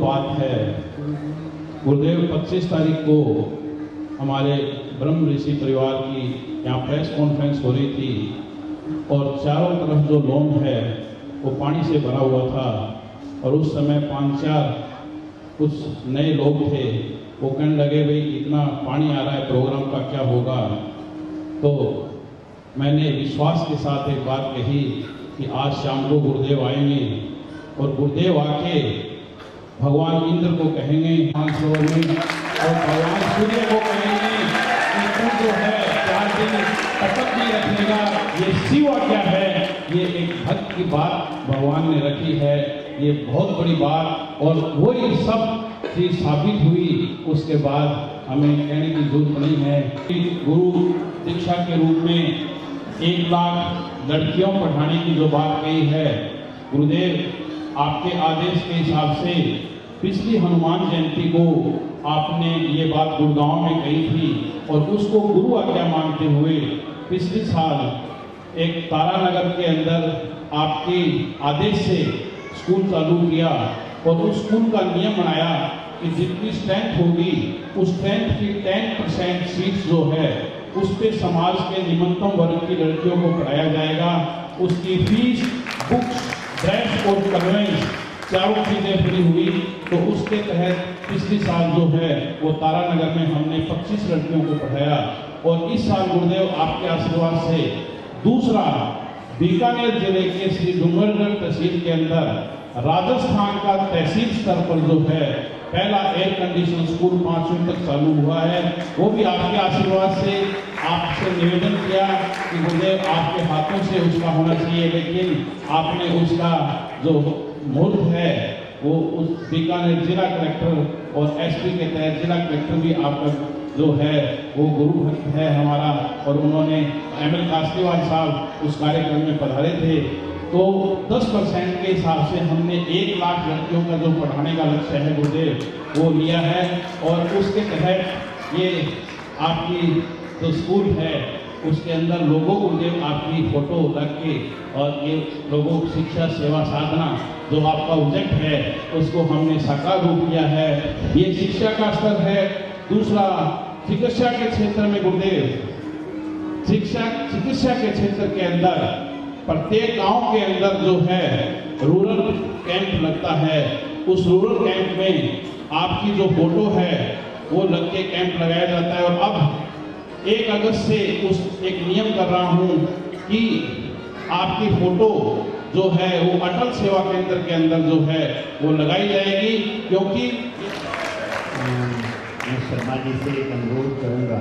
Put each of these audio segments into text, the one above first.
बात है। गुरुदेव 25 तारीख को हमारे ब्रह्म ऋषि परिवार की यहाँ प्रेस कॉन्फ्रेंस हो रही थी और चारों तरफ जो लॉन है वो पानी से भरा हुआ था और उस समय 5-4 कुछ नए लोग थे, वो कहने लगे भाई इतना पानी आ रहा है, प्रोग्राम का क्या होगा। तो मैंने विश्वास के साथ एक बात कही कि आज शाम को गुरुदेव आएंगे और गुरुदेव आके भगवान इंद्र को कहेंगे मानसरोवर में और भगवान सूर्य को कहेंगे कि तू जो है 4 दिन तपक नहीं रखेगा, ये शिव आज्ञा है। ये एक भक्त की बात भगवान ने रखी है, ये बहुत बड़ी बात और वही सब चीज साबित हुई। उसके बाद हमें कहने की जरूरत नहीं है कि गुरु दीक्षा के रूप में 1 लाख लड़कियों पढ़ाने की जो बात कही है, गुरुदेव आपके आदेश के हिसाब से पिछली हनुमान जयंती को आपने ये बात गुड़गांव में कही थी और उसको गुरु आज्ञा मानते हुए पिछले साल एक तारानगर के अंदर आपके आदेश से स्कूल चालू किया और उस स्कूल का नियम बनाया कि जितनी स्ट्रेंथ होगी उस स्ट्रेंथ की 10% सीट्स जो है उस पे समाज के निम्नतम वर्ग की लड़कियों को पढ़ाया जाएगा। उसकी फीस, बुक्स, ड्रेस और कन्वेंस चारों चीजें फ्री हुई। तो उसके तहत पिछले साल जो है वो तारानगर में हमने 25 लड़कियों को पढ़ाया और इस साल गुरुदेव आपके आशीर्वाद से दूसरा बीकानेर जिले के श्री डूंगरगढ़ तहसील के अंदर राजस्थान का तहसील स्तर पर जो है पहला एयर कंडीशन स्कूल 5वीं तक चालू हुआ है। वो भी आपके आशीर्वाद से आपसे निवेदन किया कि गुरुदेव आपके हाथों से उसका होना चाहिए, लेकिन आपने उसका जो मुहूर्त है वो उस बीकानेर जिला कलेक्टर और एसपी के तहत जिला कलेक्टर भी आपका जो है वो गुरु भक्त है हमारा और उन्होंने ML कास्तीवाल साहब उस कार्यक्रम में पधारे थे। तो 10% के हिसाब से हमने 1 लाख लड़कियों का जो पढ़ाने का लक्ष्य है गुरुदेव वो लिया है और उसके तहत ये आपकी जो स्कूल है उसके अंदर लोगों गुरुदेव आपकी फोटो रख के और ये लोगों शिक्षा सेवा साधना जो आपका प्रोजेक्ट है उसको हमने साकार रूप दिया है। ये शिक्षा का स्तर है। दूसरा चिकित्सा के क्षेत्र में गुरुदेव चिकित्सा के क्षेत्र के अंदर प्रत्येक गांव के अंदर जो है रूरल कैंप लगता है। उस रूरल कैंप में आपकी जो फोटो है वो लग के कैंप लगाया जाता है और अब 1 अगस्त से उस एक नियम कर रहा हूं कि आपकी फोटो जो है वो अटल सेवा केंद्र के अंदर जो है वो लगाई जाएगी। क्योंकि मैं शर्मा जी से एक अनुरोध करूँगा,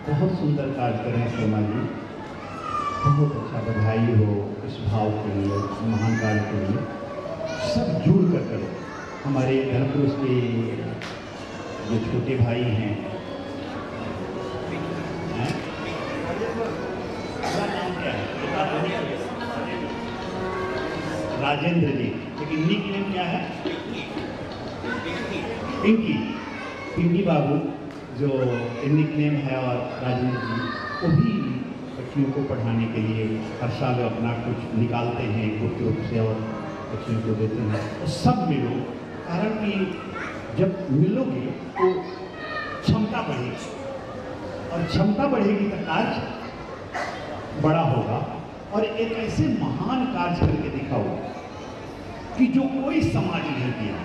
बहुत सुंदर कार्य करें शर्मा जी, बहुत अच्छा, बधाई हो इस भाव के लिए, महान कार्य के लिए। सब जुड़ कर करो। हमारे धर्मपुरुष के जो छोटे भाई हैं राजेंद्र जी, लेकिन निक नेम क्या है? पिंकी बाबू जो निक नेम है, और राजेंद्र जी वो भी बच्चियों को पढ़ाने के लिए हर साल अपना कुछ निकालते हैं गुप्त रूप से और बच्चियों को देते हैं। तो सब मिलो, कारण कि जब मिलोगे तो क्षमता बढ़ेगी और क्षमता बढ़ेगी तो कार्य बड़ा होगा और एक ऐसे महान कार्य करके दिखाओ कि जो कोई समाज नहीं किया।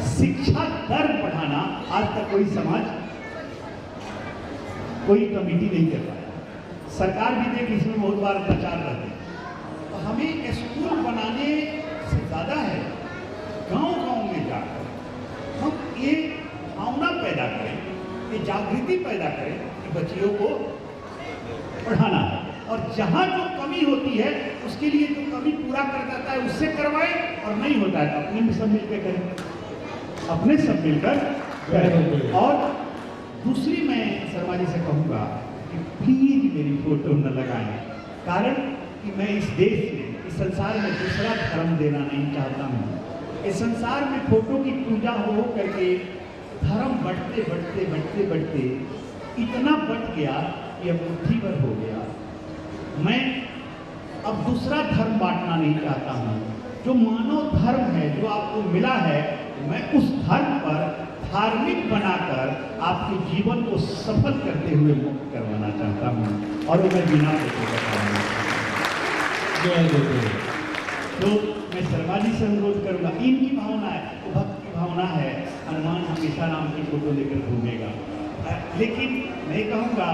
शिक्षा दर बढ़ाना आज तक कोई समाज, कोई कमेटी नहीं कर पाया। सरकार भी देख इसमें बहुत बार प्रचार करते हैं। तो हमें स्कूल बनाने से ज़्यादा है गांव-गांव में जाकर हम ये भावना पैदा करें, ये जागृति पैदा करें कि बच्चियों को पढ़ाना है और जहाँ जो कमी होती है उसके लिए जो कमी पूरा कर जाता है उससे करवाएं, और नहीं होता है अपने में सब मिलकर करें, अपने सब मिलकर करें। और दूसरी मैं शर्मा जी से कहूँगा कि प्लीज मेरी फोटो न लगाएं, कारण कि मैं इस देश में, इस संसार में दूसरा धर्म देना नहीं चाहता हूँ। इस संसार में फोटो की पूजा हो करके धर्म बढ़ते बढ़ते बढ़ते बढ़ते इतना बढ़ गया कि अब मुट्ठी भर हो गया। मैं अब दूसरा धर्म बांटना नहीं चाहता हूँ। जो मानव धर्म है, जो आपको मिला है मैं उस धर्म पर धार्मिक बनाकर आपके जीवन को सफल करते हुए मुक्त करवाना चाहता हूँ, और वो मैं बिना देखे बताऊंगा। तो मैं शर्मा जी से अनुरोध करूंगा, इनकी भावना है, वो भक्त की भावना है, हनुमान हमेशा राम की फोटो लेकर घूमेगा। लेकिन मैं कहूँगा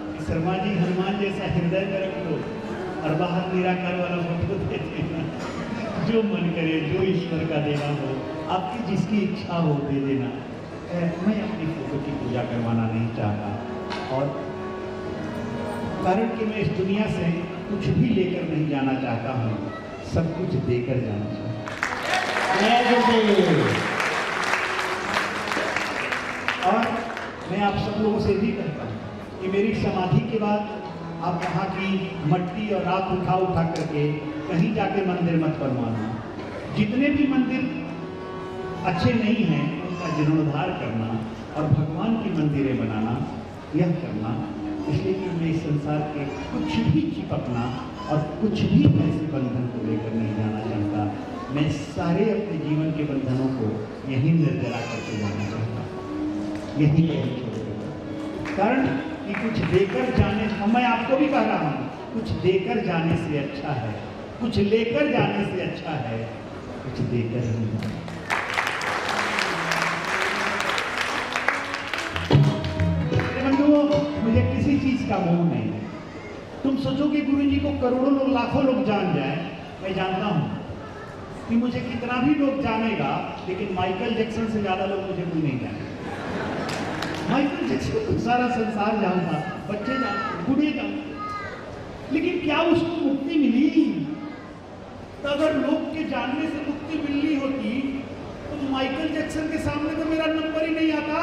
कि शर्मा जी हनुमान जैसा हृदय में रख लो और बाहर निराकार वाला फोटो दे देना। जो मन करे, जो ईश्वर का देना हो, आपकी जिसकी इच्छा हो दे देना। मैं अपनी फोटो की पूजा करवाना नहीं चाहता, और कारण कि मैं इस दुनिया से कुछ भी लेकर नहीं जाना चाहता हूँ, सब कुछ देकर जाना चाहता हूँ। और मैं आप सब लोगों से भी कहता हूँ कि मेरी समाधि के बाद आप वहाँ की मट्टी और राख उठा उठा करके कहीं जाके मंदिर मत बनवाना। जितने भी मंदिर अच्छे नहीं हैं उनका जीर्णोद्धार करना और भगवान की मंदिरें बनाना, यह करना। इसलिए कि मैं इस संसार के कुछ भी चिपकना और कुछ भी ऐसे बंधन को लेकर नहीं जाना चाहता। मैं सारे अपने जीवन के बंधनों को यहीं निर्जरा करके जाना चाहता, यहीं छोड़कर। कारण कि कुछ देकर जाने, मैं आपको भी कह रहा हूँ, कुछ देकर जाने से अच्छा है, कुछ लेकर जाने से अच्छा है कुछ देकर नहीं जाना। मुझे किसी चीज का मोह नहीं है। तुम सोचो कि गुरु जी को करोड़ों लोग, लाखों लोग जान जाए, मैं जानता हूं कि मुझे कितना भी लोग जानेगा, लेकिन माइकल जैक्सन से ज्यादा लोग मुझे कोई नहीं जाने। माइकल जैक्सन को सारा संसार जानता, बच्चे जानते, बूढ़े जानते, लेकिन क्या उसको मुक्ति मिली? तो अगर लोग के जानने से मुक्ति मिलनी होती तो माइकल जैक्सन के सामने तो मेरा नंबर ही नहीं आता,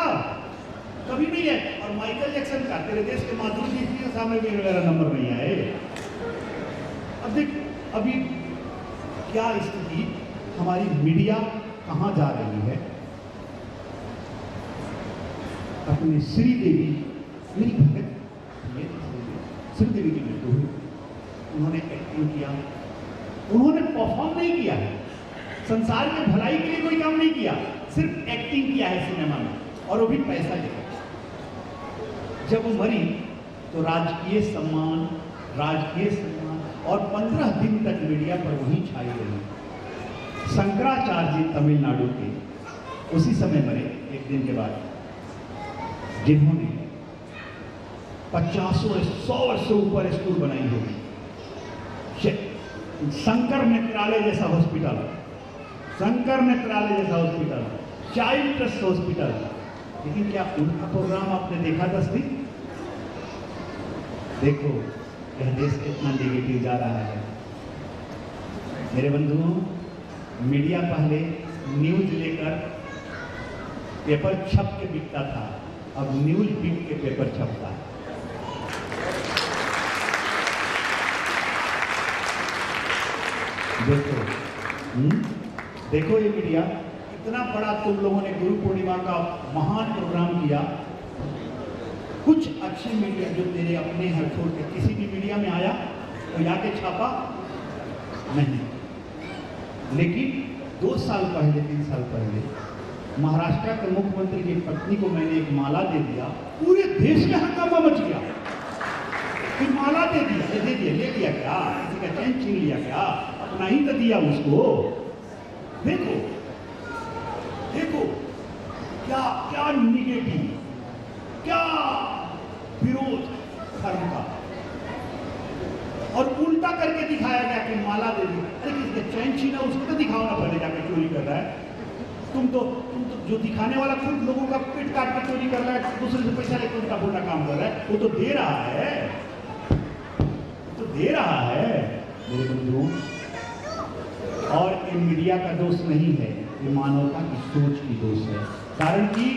कभी नहीं है। और माइकल जैक्सन का, तेरे देश के माधुरी जी के सामने भी मेरा नंबर नहीं आए। अब देख, अभी क्या स्थिति, हमारी मीडिया कहां जा रही है। अपने श्रीदेवी, मेरी भगत श्रीदेवी की मृत्यु हुई, उन्होंने एक्टिंग किया, उन्होंने परफॉर्म नहीं किया है, संसार में भलाई के लिए कोई काम नहीं किया, सिर्फ एक्टिंग किया है सिनेमा में, और वो भी पैसा लेकर। जब वो मरी तो राजकीय सम्मान और 15 दिन तक मीडिया पर वहीं छाई रही। शंकराचार्य जी तमिलनाडु के उसी समय मरे, एक दिन के बाद, जिन्होंने 50-100 वर्ष से ऊपर स्कूल बनाई होगी। शंकर नेत्रालय जैसा हॉस्पिटल, चाइल्ड ट्रस्ट हॉस्पिटल, लेकिन क्या उनका प्रोग्राम आपने देखा था? देखो यह देश कितना नेगेटिव जा रहा है। मेरे बंधुओं, मीडिया पहले न्यूज लेकर पेपर छप के बिकता था, अब न्यूज बिक के पेपर छपता है। देखो ये मीडिया इतना बड़ा, तुम लोगों ने गुरु पूर्णिमा का महान प्रोग्राम किया। कुछ अच्छे मीडिया जो तेरे अपने हैं छोड़ के किसी भी मीडिया में आया तो जाके छापा नहीं। लेकिन 2 साल पहले, 3 साल पहले महाराष्ट्र के मुख्यमंत्री की पत्नी को मैंने एक माला दे दिया, पूरे देश में हंगामा मच गया। फिर माला दे दिया, ले दिया क्या? किसी का चैन छीन लिया क्या? अपना ही तो दिया उसको। देखो क्या निगेटिव, क्या विरोध धर्म का, और उल्टा करके दिखाया गया कि माला दे दी। अरे किसके चैन छीना, उसको तो दिखाओ ना पहले जाके चोरी कर रहा है। तुम तो जो दिखाने वाला खुद लोगों का पेट काट के चोरी कर रहा है, दूसरे से पैसा लेकर उल्टा पुल्टा काम कर रहा है, वो तो दे रहा है, मेरे बंधुओं। और ये मीडिया का दोष नहीं है, ये मानवता की सोच की दोष है। कारण कि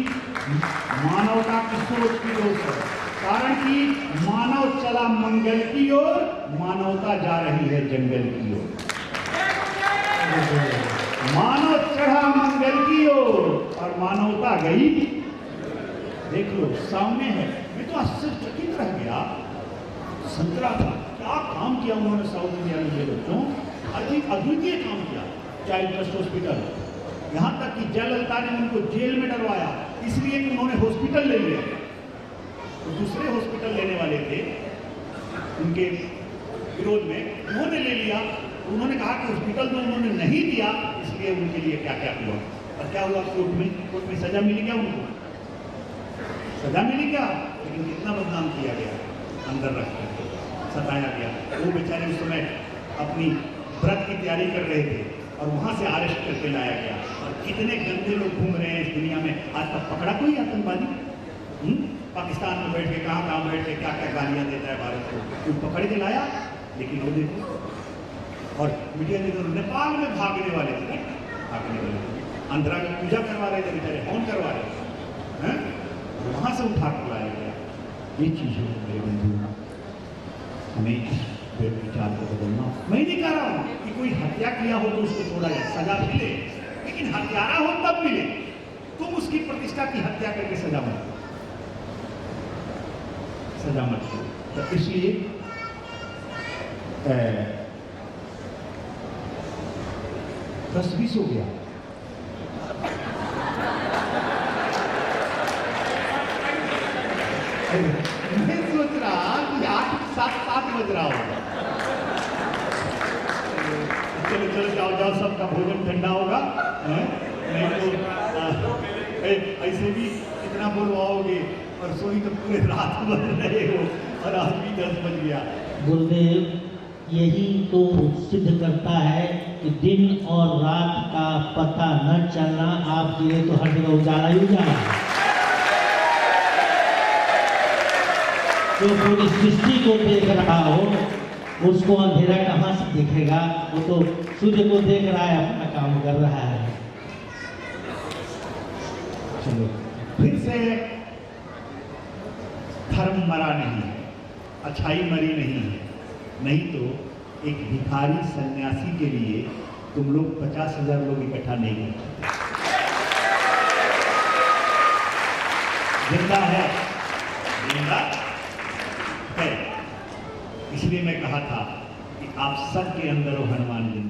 मानवता की सोच की दोष है, कारण कि मानव चला मंगल की ओर, मानवता जा रही है जंगल की ओर। मानव चढ़ा मंगल की ओर और मानवता गई, देख लो सामने है। मैं तो आश्चर्यचकित रह गया, संतरा था, क्या काम किया उन्होंने साउथ इंडिया में। ये बच्चों अद्वितीय काम किया। चाइल्ड ट्रस्ट हॉस्पिटल यहाँ तक कि जयललिता ने उनको जेल में डलवाया, इसलिए कि उन्होंने हॉस्पिटल ले लिया। तो दूसरे हॉस्पिटल लेने वाले थे उनके विरोध में, उन्होंने ले लिया। उन्होंने कहा कि हॉस्पिटल तो उन्होंने नहीं दिया, इसलिए उनके लिए क्या क्या हुआ। और क्या हुआ, कोर्ट में सजा मिली क्या उनको? सजा मिली क्या? लेकिन कितना बदनाम किया गया, अंदर रख करके सताया गया। वो बेचारे उस समय अपनी व्रत की तैयारी कर रहे थे और वहां से अरेस्ट करके लाया गया। और कितने गंदे लोग घूम रहे हैं इस दुनिया में। आज तक पकड़ा कोई आतंकवादी? पाकिस्तान में बैठ के कहाँ बैठ के क्या क्या गालियां देता है भारत को, कोई पकड़ के लाया? लेकिन वो देखो, और मीडिया ने तो नेपाल में भागने वाले थे, भागने वाले थे, आंध्रा में पूजा करवा रहे थे बेचारे, हवन करवा रहे थे, वहां से उठा कर लाया गया। ये चीज है मेरे बंधु, हमें इस विचार को बदलना। मैं नहीं कह रहा हूं कि कोई हत्या किया हो तो उसको छोड़ा जाए, सजा मिले, लेकिन हत्यारा हो तब मिले। तुम उसकी प्रतिष्ठा की हत्या करके सजा मत करो। तो इसलिए 10-20 हो गया। मैं सोच रहा कि 8-7 बज रहा होगा। चलो जाओ, सबका भोजन ठंडा होगा। नहीं तो ऐसे भी इतना बोलवाओगे और सोई तो पूरे रात बज रहे हो और आज भी 10 बज गया। गुरुदेव, यही तो सिद्ध करता है कि दिन और रात का पता न चलना आपके लिए तो हर जगह उजाला ही उजाला है। जो पूरी सृष्टि को देख रहा हो उसको अंधेरा कहाँ से दिखेगा? वो तो सूर्य को देख रहा है, अपना काम कर रहा है। चलो फिर से, धर्म मरा नहीं है, अच्छाई मरी नहीं है। नहीं तो एक भिखारी सन्यासी के लिए तुम लोग 50,000 लोग इकट्ठा नहीं करते। जिंदा है, जिंदा है। इसलिए मैं कहा था कि आप सबके अंदर वो हनुमान जिंदा